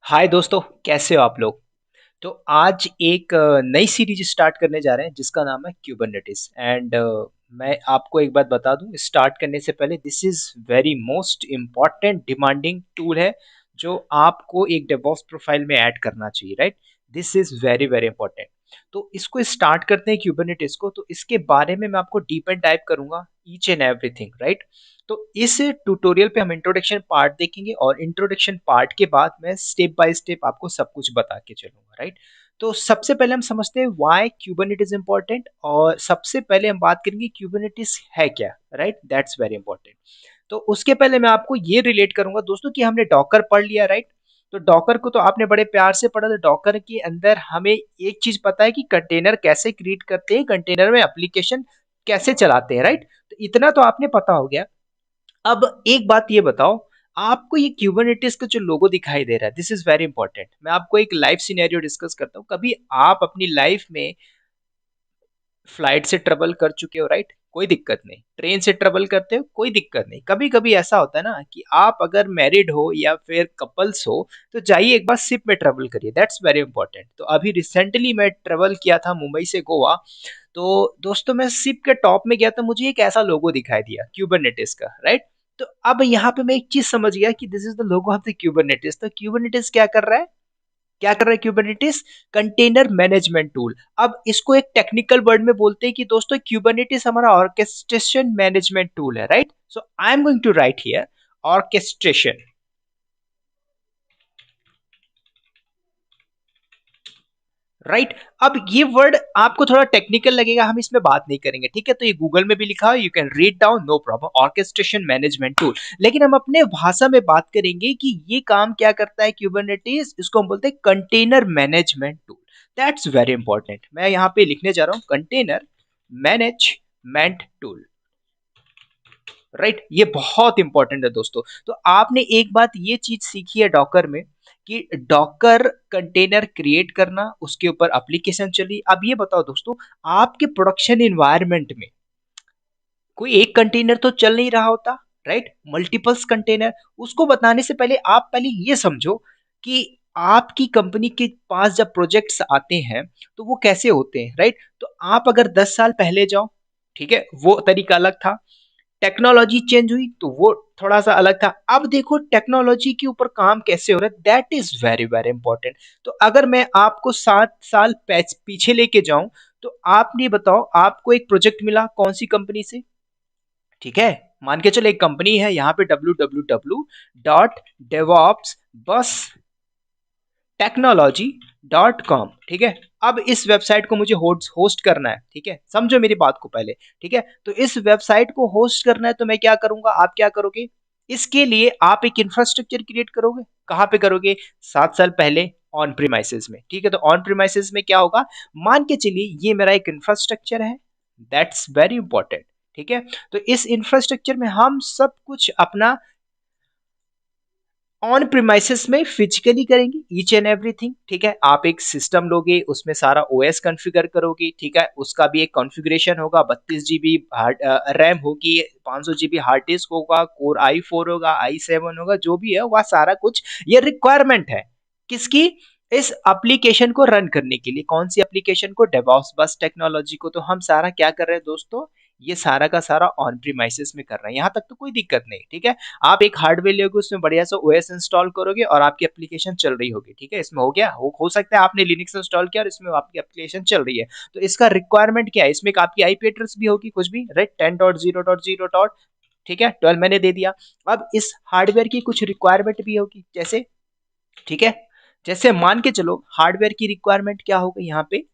हाय दोस्तों, कैसे हो आप लोग। तो आज एक नई सीरीज स्टार्ट करने जा रहे हैं जिसका नाम है क्यूबरनेटिस एंड मैं आपको एक बात बता दूं स्टार्ट करने से पहले, this is very most important demanding tool है जो आपको एक डेवऑप्स प्रोफाइल में ऐड करना चाहिए, right. This is very very important. तो इसको स्टार्ट करते हैं क्यूबरनेटिस को। तो इसके बारे में मैं आपको डीप एंड डाइव करूंगा, ईच एंड एवरीथिंग, राइट। तो इस ट्यूटोरियल पे हम इंट्रोडक्शन पार्ट देखेंगे और इंट्रोडक्शन पार्ट के बाद मैं स्टेप बाय स्टेप आपको सब कुछ बता के चलूंगा, राइट। तो सबसे पहले हम समझते हैं व्हाई क्यूबरनेटिस इंपॉर्टेंट, और सबसे पहले हम बात करेंगे क्यूबरनेटिस है क्या, राइट। That's very important. तो उसके पहले मैं आपको ये रिलेट करूंगा दोस्तों कि हमने डॉकर पढ़ लिया, राइट। तो डॉकर को तो आपने बड़े प्यार से पढ़ा। तो डॉकर के अंदर हमें एक चीज पता है कि कंटेनर कैसे क्रिएट करते हैं, कंटेनर में एप्लीकेशन कैसे चलाते हैं, राइट। तो इतना तो आपने पता हो गया। अब एक बात ये बताओ, आपको ये क्यूबरनेटिस का जो लोगो दिखाई दे रहा है, दिस इज वेरी इंपॉर्टेंट। मैं आपको एक लाइव सिनेरियो डिस्कस करता हूँ। कभी आप अपनी लाइफ में फ्लाइट से ट्रेवल कर चुके हो, राइट, कोई दिक्कत नहीं। ट्रेन से ट्रेवल करते हो, कोई दिक्कत नहीं। कभी कभी ऐसा होता है ना कि आप अगर मैरिड हो या फिर कपल्स हो तो जाइए एक बार शिप में ट्रेवल करिए, दैट्स वेरी इंपॉर्टेंट। तो अभी रिसेंटली मैं ट्रेवल किया था मुंबई से गोवा। तो दोस्तों मैं शिप के टॉप में गया तो मुझे एक ऐसा लोगो दिखाई दिया क्यूबरनेटिस का, राइट। तो अब यहाँ पे मैं एक चीज समझ गया कि this is the logo of the Kubernetes. तो क्यूबरनेटिस क्या कर रहा है, क्या कर रहा है क्यूबरनेटिस? Container management tool. अब इसको एक टेक्निकल वर्ड में बोलते हैं कि दोस्तों क्यूबरनेटिस हमारा ऑर्केस्ट्रेशन मैनेजमेंट टूल है, right. So I am going to write here orchestration, right. अब ये वर्ड आपको थोड़ा टेक्निकल लगेगा, हम इसमें बात नहीं करेंगे, ठीक है। तो ये गूगल में भी लिखा है, you can read down, no problem, orchestration management tool. लेकिन हम अपने भाषा में बात करेंगे कि ये काम क्या करता है क्यूबरनेटिस। इसको हम बोलते हैं container management tool. That's very important. मैं यहाँ पे लिखने जा रहा हूँ कंटेनर मैनेजमेंट टूल, राइट। ये बहुत इंपॉर्टेंट है दोस्तों। तो आपने एक बात ये चीज सीखी है डॉकर में कि डॉकर कंटेनर क्रिएट करना, उसके ऊपर एप्लीकेशन चली। अब ये बताओ दोस्तों, आपके प्रोडक्शन इन्वायरमेंट में कोई एक कंटेनर तो चल नहीं रहा होता, राइट, मल्टीपल्स कंटेनर। उसको बताने से पहले आप पहले ये समझो कि आपकी कंपनी के पास जब प्रोजेक्ट्स आते हैं तो वो कैसे होते हैं, राइट। तो आप अगर 10 साल पहले जाओ, ठीक है, वो तरीका अलग था। टेक्नोलॉजी चेंज हुई तो वो थोड़ा सा अलग था। अब देखो टेक्नोलॉजी के ऊपर काम कैसे हो रहा है, that is very very important. तो अगर मैं आपको 7 साल पीछे लेके जाऊं, तो आप ये बताओ, आपको एक प्रोजेक्ट मिला कौन सी कंपनी से, ठीक है। मान के चलो एक कंपनी है, यहाँ पे www.devops बस टेक्नोलॉजी.com, ठीक है। अब इस वेबसाइट को मुझे होस्ट करना है, ठीक है, समझो मेरी बात को पहले, ठीक है। तो इस वेबसाइट को होस्ट करना है तो मैं क्या करूंगा, आप क्या करोगे, इसके लिए आप एक इंफ्रास्ट्रक्चर क्रिएट करोगे। कहाँ पे करोगे? 7 साल पहले ऑन प्रीमाइसेस में, ठीक है। तो ऑन प्रीमाइसेस में क्या होगा, मान के चलिए ये मेरा एक इंफ्रास्ट्रक्चर है, दैट्स वेरी इंपॉर्टेंट, ठीक है। तो इस इंफ्रास्ट्रक्चर में हम सब कुछ अपना ऑन प्रीमाइसेस में फिजिकली करेंगे, ईच एंड एवरीथिंग, ठीक है। आप एक सिस्टम लोगे, उसमें सारा ओएस कॉन्फ़िगर करोगे, ठीक है। उसका भी एक कॉन्फ़िगरेशन होगा, 32 GB रैम होगी, 500 GB हार्ड डिस्क होगा, कोर i4 होगा, i7 होगा, जो भी है वह सारा कुछ ये रिक्वायरमेंट है किसकी, इस एप्लीकेशन को रन करने के लिए। कौन सी एप्लीकेशन को? डेवऑप्स बस टेक्नोलॉजी को। तो हम सारा क्या कर रहे हैं दोस्तों, ये सारा का सारा ऑन प्रीमाइसेस में कर रहे हैं। यहाँ तक तो कोई दिक्कत नहीं, ठीक है। आप एक हार्डवेयर लोगे, उसमें बढ़िया सा ओएस इंस्टॉल करोगे और आपकी एप्लीकेशन चल रही होगी, ठीक है। इसमें हो गया, हो सकता है आपने लिनक्स इंस्टॉल किया और इसमें आपकी एप्लीकेशन चल रही है। तो इसका रिक्वायरमेंट क्या है, इसमें आपकी आईपी एड्रेस भी होगी कुछ भी, राइट, 10.0.0. ठीक है, 12 मैंने दे दिया। अब इस हार्डवेयर की कुछ रिक्वायरमेंट भी होगी, जैसे, ठीक है, जैसे मान के चलो हार्डवेयर की रिक्वायरमेंट क्या हो गई, यहाँ पे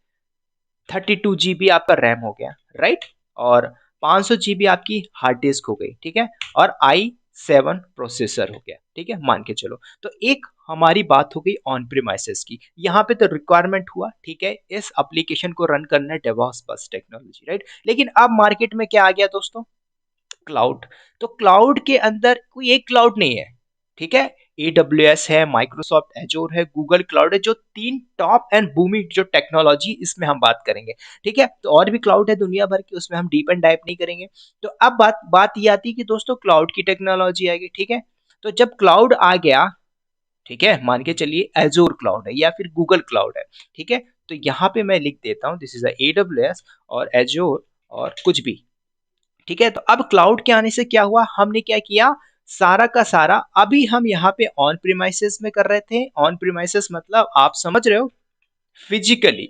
32 GB आपका रैम हो गया, राइट, और 500 GB आपकी हार्ड डिस्क हो गई, ठीक है, और i7 प्रोसेसर हो गया, ठीक है, मान के चलो। तो एक हमारी बात हो गई ऑन प्रीमाइसेस की। यहाँ पे तो रिक्वायरमेंट हुआ, ठीक है, इस एप्लीकेशन को रन करना है डेवॉप्स बस टेक्नोलॉजी, राइट। लेकिन अब मार्केट में क्या आ गया दोस्तों, क्लाउड। तो क्लाउड के अंदर कोई एक क्लाउड नहीं है, ठीक है। AWS है, माइक्रोसॉफ्ट एजोर है, गूगल क्लाउड है, जो तीन टॉप एंड बूमी जो टेक्नोलॉजी, इसमें हम बात करेंगे, ठीक है। तो और भी क्लाउड है दुनिया भर की, उसमें हम डीप एंड डाइव नहीं करेंगे। तो अब बात ये आती है कि दोस्तों क्लाउड की टेक्नोलॉजी आएगी, ठीक है। तो जब क्लाउड आ गया, ठीक है, मान के चलिए एजोर क्लाउड है या फिर गूगल क्लाउड है। ठीक है, तो यहाँ पे मैं लिख देता हूँ दिस इज AWS और एजोर और कुछ भी। ठीक है, तो अब क्लाउड के आने से क्या हुआ, हमने क्या किया, सारा का सारा अभी हम यहाँ पे ऑन प्रीमाइसेस में कर रहे थे। ऑन प्रीमाइसेस मतलब आप समझ रहे हो, फिजिकली,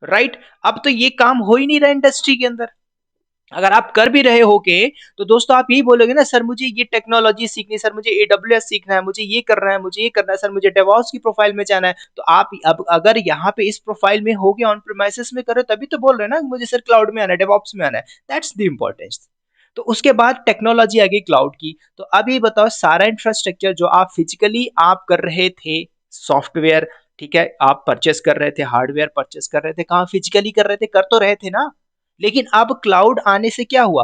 राइट। अब तो ये काम हो ही नहीं रहा इंडस्ट्री के अंदर। अगर आप कर भी रहे होगे तो दोस्तों आप यही बोलोगे ना, सर मुझे ये टेक्नोलॉजी सीखनी है, सर मुझे AWS सीखना है, मुझे ये करना है, मुझे ये करना है, सर मुझे डेवॉप्स की प्रोफाइल में जाना है। तो आप अब अगर यहाँ पे इस प्रोफाइल में हो गया, ऑन प्रीमाइसेस में करो, तभी तो बोल रहे हैं ना मुझे सर क्लाउड में आना है, डेवॉप्स में आना है। That's the importance. तो उसके बाद टेक्नोलॉजी आ गई क्लाउड की। तो अब ये बताओ, सारा इंफ्रास्ट्रक्चर जो आप फिजिकली आप कर रहे थे, सॉफ्टवेयर, ठीक है, आप परचेस कर रहे थे, हार्डवेयर परचेस कर रहे थे, कहाँ फिजिकली कर रहे थे, कर तो रहे थे ना। लेकिन अब क्लाउड आने से क्या हुआ,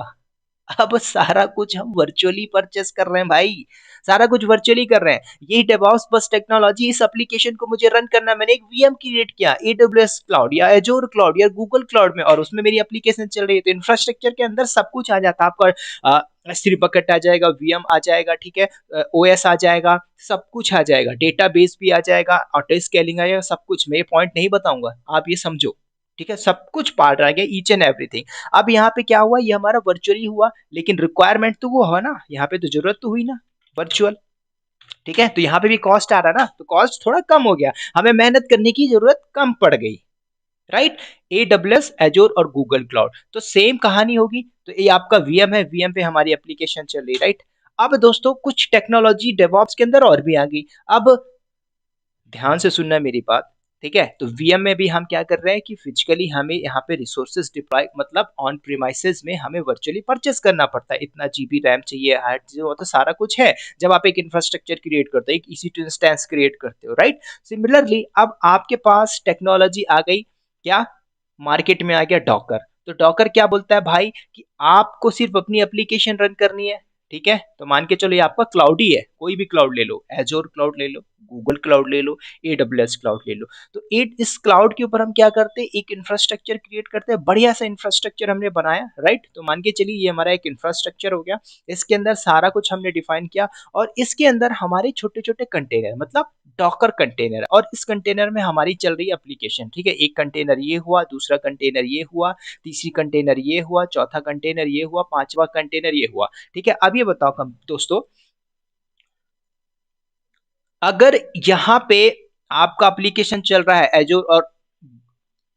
अब सारा कुछ हम वर्चुअली परचेस कर रहे हैं भाई, सारा कुछ वर्चुअली कर रहे हैं। यही डेवऑप्स बस टेक्नोलॉजी, इस एप्लीकेशन को मुझे रन करना है, मैंने एक वीएम क्रिएट किया AWS क्लाउड या एजोर क्लाउड या गूगल क्लाउड में, और उसमें मेरी एप्लीकेशन चल रही है। तो इंफ्रास्ट्रक्चर के अंदर सब कुछ आ जाता है आपका, S3 बकेट आ जाएगा, वीएम आ जाएगा, ठीक है, OS आ जाएगा, सब कुछ आ जाएगा, डेटाबेस भी आ जाएगा, ऑटो स्केलिंग आ जाएगा, सब कुछ। मैं ये पॉइंट नहीं बताऊंगा, आप ये समझो। ठीक है, सब कुछ पार्ट आ गया, ईच एंड एवरीथिंग। अब यहाँ पे क्या हुआ, ये हमारा वर्चुअली हुआ, लेकिन रिक्वायरमेंट तो वो है ना, यहाँ पे तो जरूरत तो हुई ना वर्चुअल। ठीक है, तो यहाँ पे भी कॉस्ट आ रहा ना, तो कॉस्ट थोड़ा कम हो गया, हमें मेहनत करने की जरूरत कम पड़ गई, राइट। AWS, एजोर और गूगल क्लाउड, तो सेम कहानी होगी। तो ये आपका वीएम है, वीएम पे हमारी एप्लीकेशन चल रही, राइट। अब दोस्तों कुछ टेक्नोलॉजी डेवऑप्स के अंदर और भी आ गई। अब ध्यान से सुनना मेरी बात, ठीक है। तो वीएम में भी हम क्या कर रहे हैं कि फिजिकली हमें यहाँ पे रिसोर्सेज डिप्लॉय, मतलब ऑन प्रीमाइसेस में हमें वर्चुअली परचेस करना पड़ता है, इतना जीबी रैम चाहिए, हार्ड जो तो सारा कुछ है। जब आप एक इंफ्रास्ट्रक्चर क्रिएट करते हो, एक EC2 इंस्टेंस क्रिएट करते हो, राइट। सिमिलरली अब आपके पास टेक्नोलॉजी आ गई, क्या, मार्केट में आ गया डॉकर। तो डॉकर क्या बोलता है भाई कि आपको सिर्फ अपनी एप्लीकेशन रन करनी है। ठीक है, तो मान के चलो ये आपका क्लाउड ही है, कोई भी क्लाउड ले लो, एजोर क्लाउड ले लो, गूगल क्लाउड ले लो, AWS क्लाउड ले लो। तो इस क्लाउड के ऊपर हम क्या करते हैं, एक इंफ्रास्ट्रक्चर क्रिएट करते हैं, बढ़िया सा इंफ्रास्ट्रक्चर हमने बनाया, राइट। तो मान के चलिए ये हमारा एक इंफ्रास्ट्रक्चर हो गया, इसके अंदर सारा कुछ हमने डिफाइन किया, और इसके अंदर हमारे छोटे छोटे कंटेनर, मतलब डॉकर कंटेनर, और इस कंटेनर में हमारी चल रही एप्लीकेशन। ठीक है, एक कंटेनर ये हुआ, दूसरा कंटेनर ये हुआ, तीसरी कंटेनर ये हुआ, चौथा कंटेनर ये हुआ, पांचवा कंटेनर ये हुआ। ठीक है, अब ये बताओ दोस्तों, अगर यहाँ पे आपका एप्लीकेशन चल रहा है एजोर और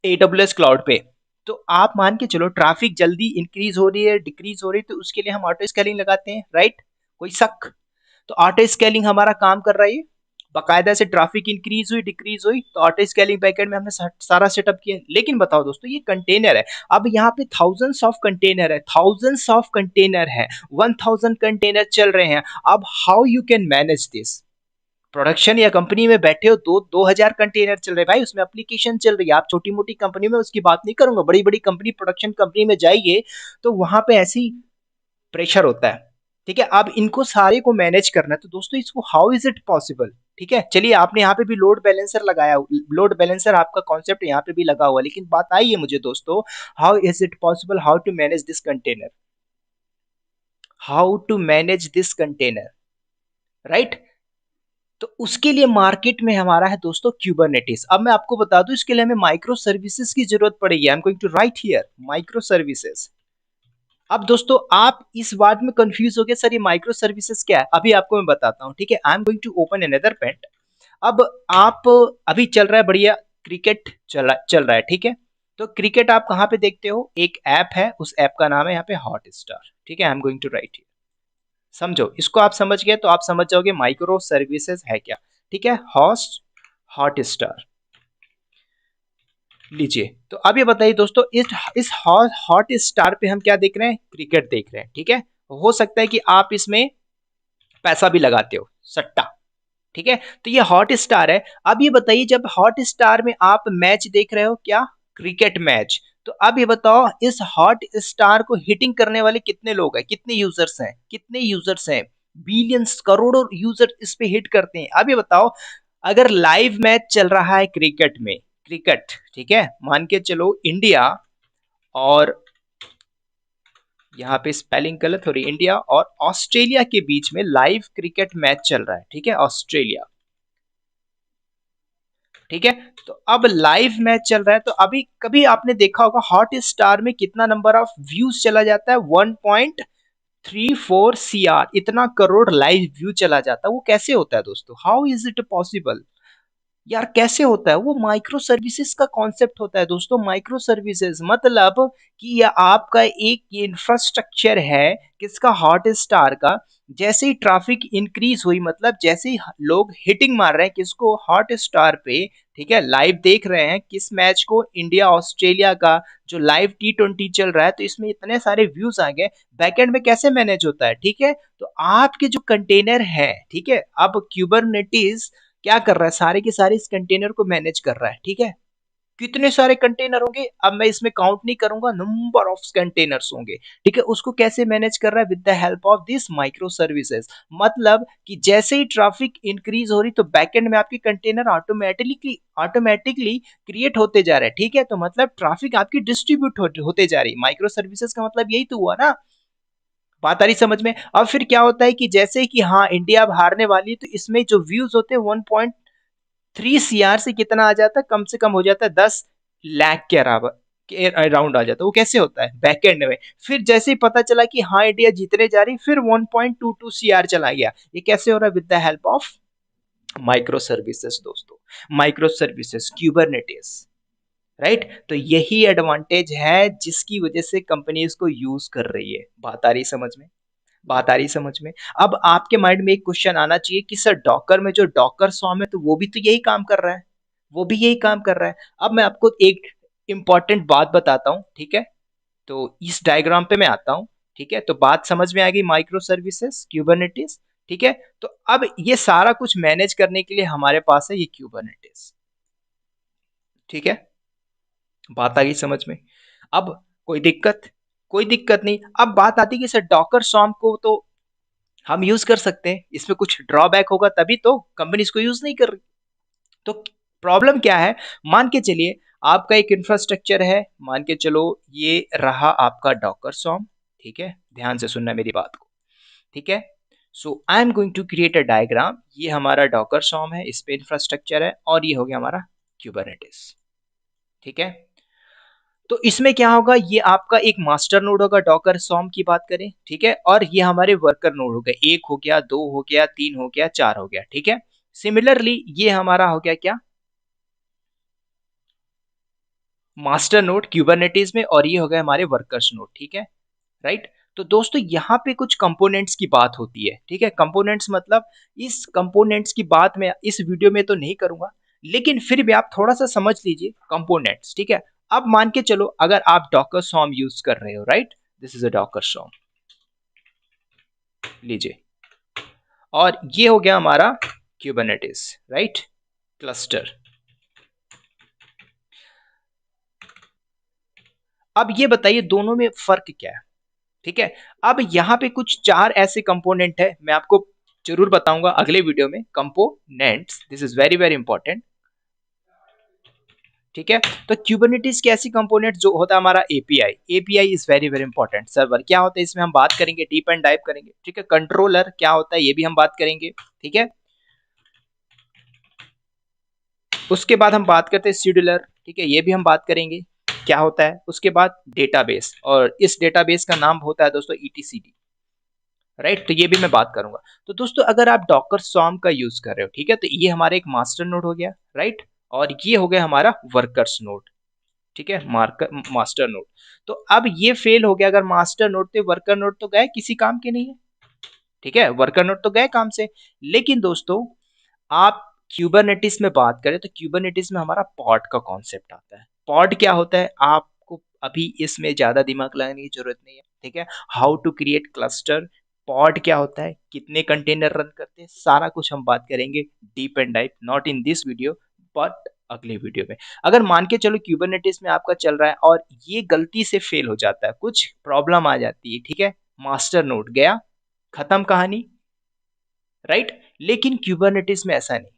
AWS क्लाउड पे, तो आप मान के चलो ट्रैफिक जल्दी इंक्रीज हो रही है, डिक्रीज हो रही है, तो उसके लिए हम ऑटो स्केलिंग लगाते हैं, राइट। कोई शक, तो ऑटो स्केलिंग हमारा काम कर रहा है, बाकायदा से ट्रैफिक इंक्रीज हुई, डिक्रीज हुई, तो ऑटो स्केलिंग बैकएंड में हमने सारा सेटअप किया। लेकिन बताओ दोस्तों, ये कंटेनर है, अब यहाँ पे थाउजेंड्स ऑफ कंटेनर है, थाउजेंड्स ऑफ कंटेनर है, 1000 कंटेनर चल रहे हैं। अब how you can manage this, production या कंपनी में बैठे हो, 2000 कंटेनर चल रहे भाई, उसमें एप्लीकेशन चल रही है। आप छोटी मोटी कंपनी में उसकी बात नहीं करूंगा, बड़ी बड़ी कंपनी, प्रोडक्शन कंपनी में जाइए तो वहां पे ऐसी प्रेशर होता है। ठीक है, अब इनको सारे को मैनेज करना है, तो दोस्तों इसको हाउ इज इट पॉसिबल। ठीक है, चलिए आपने यहाँ पे भी लोड बैलेंसर लगाया, लोड बैलेंसर आपका कॉन्सेप्ट यहाँ पे भी लगा हुआ, लेकिन बात आई है मुझे दोस्तों, how is it possible, how to manage this container, how to manage this container, right. तो उसके लिए मार्केट में हमारा है दोस्तों क्यूबरनेटिस। अब मैं आपको बता दूं, इसके लिए हमें माइक्रो सर्विसेज की जरूरत पड़ेगी। I am going to write here microservices. अब दोस्तों आप इस वर्ड में कंफ्यूज हो गए, सर ये माइक्रो सर्विसेज क्या है, अभी आपको मैं बताता हूं। ठीक है, I am going to open another paint. अब आप, अभी चल रहा है बढ़िया क्रिकेट, चल रहा है, ठीक है। तो क्रिकेट आप कहाँ पे देखते हो, एक ऐप है, उस ऐप का नाम है यहाँ पे हॉट स्टार। ठीक है, I am going to write, समझो इसको, आप समझ गए तो आप समझ जाओगे माइक्रो सर्विसेज है क्या। ठीक है, हॉस्ट, हॉट स्टार लीजिए। तो अब ये बताइए दोस्तों, इस हॉट स्टार पे हम क्या देख रहे हैं, क्रिकेट देख रहे हैं। ठीक है, हो सकता है कि आप इसमें पैसा भी लगाते हो, सट्टा। ठीक है, तो ये हॉट स्टार है। अब ये बताइए, जब हॉट स्टार में आप मैच देख रहे हो, क्या, क्रिकेट मैच, तो अब ये बताओ इस हॉट स्टार को हिटिंग करने वाले कितने लोग हैं, कितने यूजर्स हैं, कितने यूजर्स हैं, बिलियंस, करोड़ों यूजर इस पे हिट करते हैं। अब ये बताओ, अगर लाइव मैच चल रहा है क्रिकेट में, क्रिकेट, ठीक है, मान के चलो इंडिया और यहाँ पे स्पेलिंग गलत हो रही है, इंडिया और ऑस्ट्रेलिया के बीच में लाइव क्रिकेट मैच चल रहा है, ठीक है, ऑस्ट्रेलिया, ठीक है। तो अब लाइव मैच चल रहा है, तो अभी कभी आपने देखा होगा हॉट स्टार में कितना नंबर ऑफ व्यूज चला जाता है, 1.34 CR, इतना करोड़ लाइव व्यू चला जाता है। वो कैसे होता है दोस्तों, हाउ इज इट पॉसिबल? यार कैसे होता है? वो माइक्रो सर्विसेज का कॉन्सेप्ट होता है दोस्तों। माइक्रो सर्विसेज मतलब कि ये आपका एक इंफ्रास्ट्रक्चर है किसका, हॉट स्टार का। जैसे ही ट्रैफिक इंक्रीज हुई, मतलब जैसे ही लोग हिटिंग मार रहे हैं किसको, हॉट स्टार पे, ठीक है, लाइव देख रहे हैं किस मैच को, इंडिया ऑस्ट्रेलिया का जो लाइव T20 चल रहा है, तो इसमें इतने सारे व्यूज आ गए। बैकएंड में कैसे मैनेज होता है, ठीक है, तो आपके जो कंटेनर है, ठीक है, अब क्यूबरनेटिस क्या कर रहा है, सारे के सारे इस कंटेनर को मैनेज कर रहा है, ठीक है। कितने सारे कंटेनर होंगे, अब मैं इसमें काउंट नहीं करूंगा, नंबर ऑफ कंटेनर्स होंगे, ठीक है। उसको कैसे मैनेज कर रहा है, with the help of this micro services. मतलब कि जैसे ही ट्रैफिक इंक्रीज हो रही, तो बैकएंड में आपके कंटेनर ऑटोमेटिकली क्रिएट होते जा रहे हैं, ठीक है। तो मतलब ट्रैफिक आपकी डिस्ट्रीब्यूट होते जा रही। माइक्रो सर्विसेज का मतलब यही तो हुआ ना। बात आ रही समझ में? अब फिर क्या होता है कि जैसे कि हाँ इंडिया अब हारने वाली है, तो इसमें जो व्यूज होते हैं 1.3 CR से कितना आ जाता है, कम से कम हो जाता है 10 लाख के अराउंड, के अराउंड आ जाता है। वो कैसे होता है, बैकएंड में। फिर जैसे ही पता चला कि हाँ इंडिया जीतने जा रही, फिर 1.22 CR चला गया। ये कैसे हो रहा है, with the help of micro services दोस्तों। Micro services, Kubernetes, right. तो यही एडवांटेज है जिसकी वजह से कंपनी इसको यूज कर रही है। बात आ रही समझ में? बात आ रही समझ में? अब आपके माइंड में एक क्वेश्चन आना चाहिए कि सर डॉकर में जो डॉकर सॉम है, तो वो भी तो यही काम कर रहा है, वो भी यही काम कर रहा है। अब मैं आपको एक इंपॉर्टेंट बात बताता हूं, ठीक है। तो इस डायग्राम पे मैं आता हूं, ठीक है। तो बात समझ में आ गई, माइक्रो सर्विसेज, क्यूबरनेटिस, ठीक है। तो अब ये सारा कुछ मैनेज करने के लिए हमारे पास है ये क्यूबरनेटिस, ठीक है। बात आ गई समझ में? अब कोई दिक्कत? कोई दिक्कत नहीं। अब बात आती है कि सर डॉकर सॉम को तो हम यूज कर सकते हैं, इसमें कुछ ड्रॉबैक होगा तभी तो कंपनी इसको यूज नहीं कर रही। तो प्रॉब्लम क्या है, मान के चलिए आपका एक इंफ्रास्ट्रक्चर है, मान के चलो ये रहा आपका डॉकर सॉम, ठीक है, ध्यान से सुनना मेरी बात को, ठीक है। So I am going to create a diagram. ये हमारा डॉकर सॉम है, इस पे इंफ्रास्ट्रक्चर है, और ये हो गया हमारा क्यूबरनेटिस, ठीक है। तो इसमें क्या होगा, ये आपका एक मास्टर नोड होगा, डॉकर सॉम की बात करें, ठीक है। और ये हमारे वर्कर नोड हो गए, एक हो गया, दो हो गया, तीन हो गया, चार हो गया, ठीक है। सिमिलरली ये हमारा हो गया क्या, मास्टर नोड क्यूबरनेटिस में, और ये हो गए हमारे वर्कर्स नोड, ठीक है, राइट। तो दोस्तों यहाँ पे कुछ कंपोनेंट्स की बात होती है, ठीक है। कंपोनेंट्स मतलब इस कंपोनेंट्स की बात मैं इस वीडियो में तो नहीं करूंगा, लेकिन फिर भी आप थोड़ा सा समझ लीजिए कंपोनेंट्स, ठीक है। अब मान के चलो अगर आप डॉकर सॉम यूज कर रहे हो, right, this is a docker swarm, लीजिए, और ये हो गया हमारा क्यूबरनेटिस, राइट, क्लस्टर। अब ये बताइए दोनों में फर्क क्या है, ठीक है। अब यहाँ पे कुछ चार ऐसे कंपोनेंट है, मैं आपको जरूर बताऊंगा अगले वीडियो में, components, this is very very important, ठीक है। तो क्यूबरनेटिस के ऐसी कंपोनेंट जो होता है हमारा API, API is very very important. Server क्या होता है इसमें हम बात करेंगे, डीप एंड डाइव करेंगे, ठीक है। कंट्रोलर क्या होता है ये भी हम बात करेंगे, ठीक है। उसके बाद हम बात करते हैं शेड्यूलर, ठीक है, ये भी हम बात करेंगे क्या होता है। उसके बाद डेटाबेस, और इस डेटाबेस का नाम होता है दोस्तों ईटीसीडी, राइट। तो ये भी मैं बात करूंगा। तो दोस्तों अगर आप डॉकर सॉम का यूज कर रहे हो, ठीक है, तो ये हमारा एक मास्टर नोड हो गया, राइट, और ये हो गया हमारा वर्कर्स नोड, ठीक है, मास्टर नोड। तो अब ये फेल हो गया, अगर मास्टर नोड थे, वर्कर नोड तो गए, किसी काम के नहीं है, ठीक है, वर्कर नोड तो गए काम से। लेकिन दोस्तों आप क्यूबरनेटिस में बात करें, तो क्यूबरनेटिस में हमारा पॉड का कॉन्सेप्ट आता है। पॉड क्या होता है, आपको अभी इसमें ज्यादा दिमाग लगाने की जरूरत नहीं है, ठीक है। How to create cluster, pod क्या होता है, कितने कंटेनर रन करते हैं, सारा कुछ हम बात करेंगे deep and dip, not in this video but अगले वीडियो में। अगर मान के चलो क्यूबरनेटिस में आपका चल रहा है और ये गलती से फेल हो जाता है, कुछ प्रॉब्लम आ जाती है, ठीक है, मास्टर नोड गया, खत्म कहानी, राइट। लेकिन क्यूबरनेटिस में ऐसा नहीं,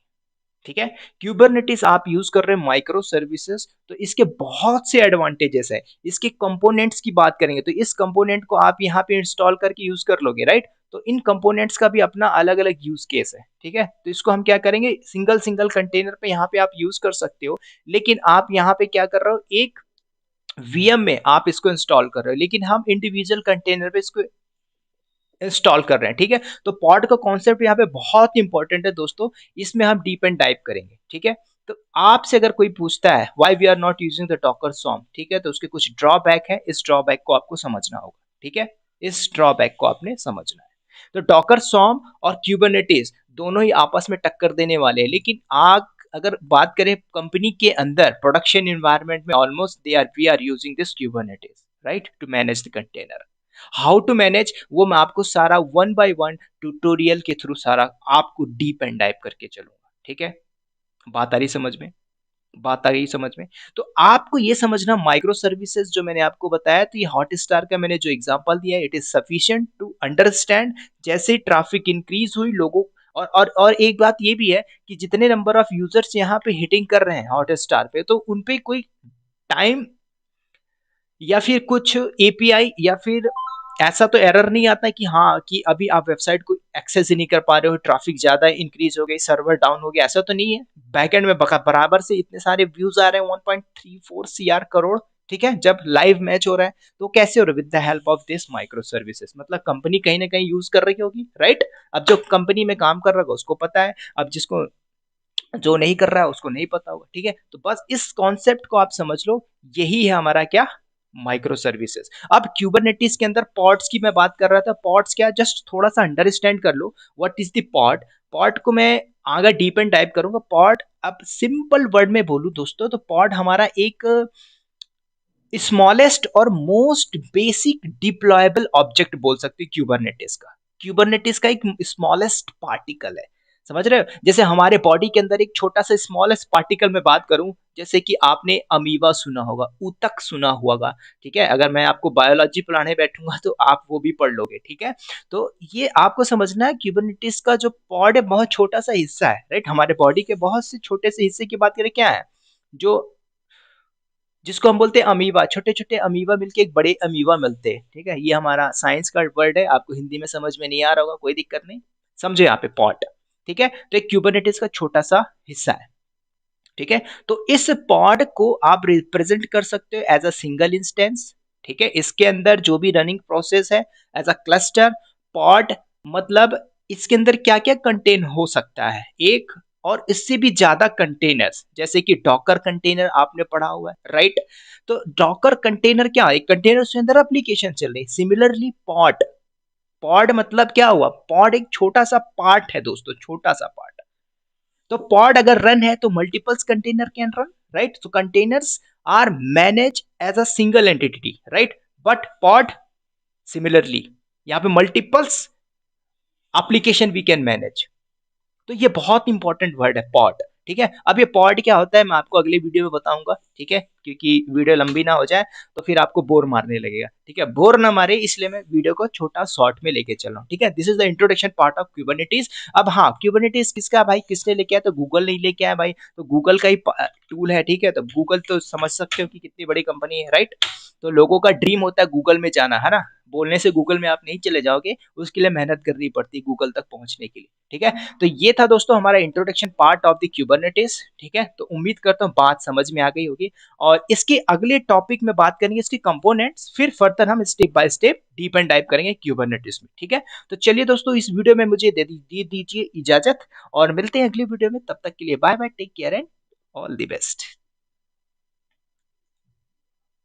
ठीक है। क्यूबरनेटिस आप यूज कर रहे हैं माइक्रो सर्विसेज, तो इसके बहुत से एडवांटेजेस है। इसके कंपोनेंट्स की बात करेंगे तो इस कंपोनेंट को आप यहाँ पे इंस्टॉल करके यूज कर लोगे, राइट। तो इन कंपोनेंट्स का भी अपना अलग अलग यूज केस है, ठीक है। तो इसको हम क्या करेंगे, सिंगल सिंगल कंटेनर पे यहाँ पे आप यूज कर सकते हो, लेकिन आप यहाँ पे क्या कर रहे हो, एक वीएम में आप इसको इंस्टॉल कर रहे हो, लेकिन हम इंडिविजुअल कंटेनर पे इसको इंस्टॉल कर रहे हैं, ठीक है। तो पॉड का कॉन्सेप्ट यहाँ पे बहुत इंपॉर्टेंट है दोस्तों, इसमें हम डीप एंड डाइव करेंगे, ठीक है। तो आपसे अगर कोई पूछता है why we are not using the docker swarm, ठीक है, तो उसके कुछ ड्रॉबैक है, इस ड्रॉबैक को आपको समझना होगा, ठीक है। इस ड्रॉबैक को आपने समझना है। तो डॉकर सॉर्म और क्यूबरनेटिस दोनों ही आपस में टक्कर देने वाले हैं, लेकिन आग अगर बात करें कंपनी के अंदर प्रोडक्शन एनवायरनमेंट में, almost they are we are using this Kubernetes, right, to manage the container. How to manage, वो मैं आपको सारा वन बाय वन ट्यूटोरियल के थ्रू सारा आपको डीप एंड डाइव करके चलूंगा, ठीक है। बात आ रही समझ में, बात आ गई समझ में। तो आपको ये समझना, माइक्रो सर्विसेज जो मैंने आपको बताया, तो ये हॉट स्टार का मैंने जो एग्जांपल दिया है, it is sufficient to understand. जैसे ट्रैफिक इंक्रीज हुई लोगों, और एक बात ये भी है कि जितने नंबर ऑफ यूजर्स यहाँ पे हिटिंग कर रहे हैं हॉट स्टार पे, तो उनपे कोई टाइम या फिर कुछ एपीआई या फिर ऐसा तो एरर नहीं आता कि हाँ कि अभी आप वेबसाइट को एक्सेस ही नहीं कर पा रहे हो, ट्रैफिक ज्यादा इंक्रीज हो गई, सर्वर डाउन हो गया, ऐसा तो नहीं है। बैकएंड में बराबर से इतने सारे व्यूज आ रहे हैं, 1.34 सीआर करोड़, ठीक है, जब लाइव मैच हो रहा है। तो कैसे हो रहा है, with the help of this micro services, मतलब कंपनी कहीं ना कहीं यूज कर रही होगी, राइट। अब जो कंपनी में काम कर रहा होगा उसको पता है, अब जिसको जो नहीं कर रहा है उसको नहीं पता होगा, ठीक है। तो बस इस कॉन्सेप्ट को आप समझ लो, यही है हमारा क्या, माइक्रो सर्विसेज। अब क्यूबरनेटिस के अंदर पॉड्स की मैं बात कर रहा था, पॉड्स क्या, जस्ट थोड़ा सा अंडरस्टैंड कर लो what is the pod. Pod को मैं आगे डीप एंड डाइव करूंगा। पॉड, अब सिंपल वर्ड में बोलूं दोस्तों, तो पॉड हमारा एक स्मॉलेस्ट और मोस्ट बेसिक डिप्लॉयबल ऑब्जेक्ट बोल सकते हैं क्यूबरनेटिस का। क्यूबरनेटिस का एक स्मॉलेस्ट पार्टिकल है, समझ रहे हो। जैसे हमारे बॉडी के अंदर एक छोटा सा स्मॉलेस्ट पार्टिकल में बात करूं, जैसे कि आपने अमीबा सुना होगा, ऊतक सुना होगा, ठीक है। अगर मैं आपको बायोलॉजी पढ़ाने बैठूंगा तो आप वो भी पढ़ लोगे, ठीक है। तो ये आपको समझना है, क्यूबरनेटिस का जो पॉड है बहुत छोटा सा हिस्सा है, राइट। हमारे बॉडी के बहुत से छोटे से हिस्से की बात करें, क्या है, जो जिसको हम बोलते हैं अमीबा, छोटे छोटे अमीबा मिलके एक बड़े अमीबा मिलते हैं, ठीक है। ये हमारा साइंस का वर्ड है, आपको हिंदी में समझ में नहीं आ रहा होगा, कोई दिक्कत नहीं, समझे यहाँ पे पॉट, ठीक है। तो एक क्यूबरनेटिस का छोटा सा हिस्सा है, ठीक है। तो इस पॉड को आप रिप्रेजेंट कर सकते हो एज अ सिंगल इंस्टेंस, ठीक है। इसके अंदर जो भी रनिंग प्रोसेस है एज अ क्लस्टर पॉड, मतलब इसके अंदर क्या क्या कंटेन हो सकता है, एक और इससे भी ज्यादा कंटेनर्स, जैसे कि डॉकर कंटेनर आपने पढ़ा हुआ है, राइट। तो डॉकर कंटेनर क्या है, एक कंटेनर के अंदर एप्लीकेशन चल रही है। सिमिलरली पॉड, पॉड मतलब क्या हुआ, पॉड एक छोटा सा पार्ट है दोस्तों, छोटा सा पार्ट। तो पॉड अगर रन है तो multiples container can run, right. तो containers are manage as a single entity, right. But pod similarly यहाँ पे multiples application we can manage. तो ये बहुत इंपॉर्टेंट वर्ड है पॉड, ठीक है। अब ये पॉड क्या होता है मैं आपको अगले वीडियो में बताऊंगा, ठीक है, क्योंकि वीडियो लंबी ना हो जाए तो फिर आपको बोर मारने लगेगा, ठीक है। बोर ना मारे इसलिए मैं वीडियो को छोटा शॉर्ट में लेके चल रहा हूँ, ठीक है। This is the introduction part of Kubernetes. अब हाँ, क्यूबरनेटिस किसका भाई, किसने लेके आया, तो गूगल नहीं लेके आया भाई, तो गूगल का ही टूल है, ठीक है। तो गूगल तो समझ सकते हो कि कितनी बड़ी कंपनी है, राइट। तो लोगों का ड्रीम होता है गूगल में जाना, है ना। बोलने से गूगल में आप नहीं चले जाओगे, उसके लिए मेहनत करनी पड़ती है गूगल तक पहुंचने के लिए, ठीक है। तो ये था दोस्तों हमारा introduction part of the Kubernetes, ठीक है। तो उम्मीद करता हूँ बात समझ में आ गई होगी, और इसके अगले टॉपिक में बात करेंगे इसके कंपोनेंट्स, फिर फर्दर हम step by step deep and dive करेंगे क्यूबरनेटिस में, ठीक है। तो चलिए दोस्तों, इस वीडियो में मुझे दे दीजिए इजाजत, और मिलते हैं अगली वीडियो में। तब तक के लिए bye bye, take care and all the best.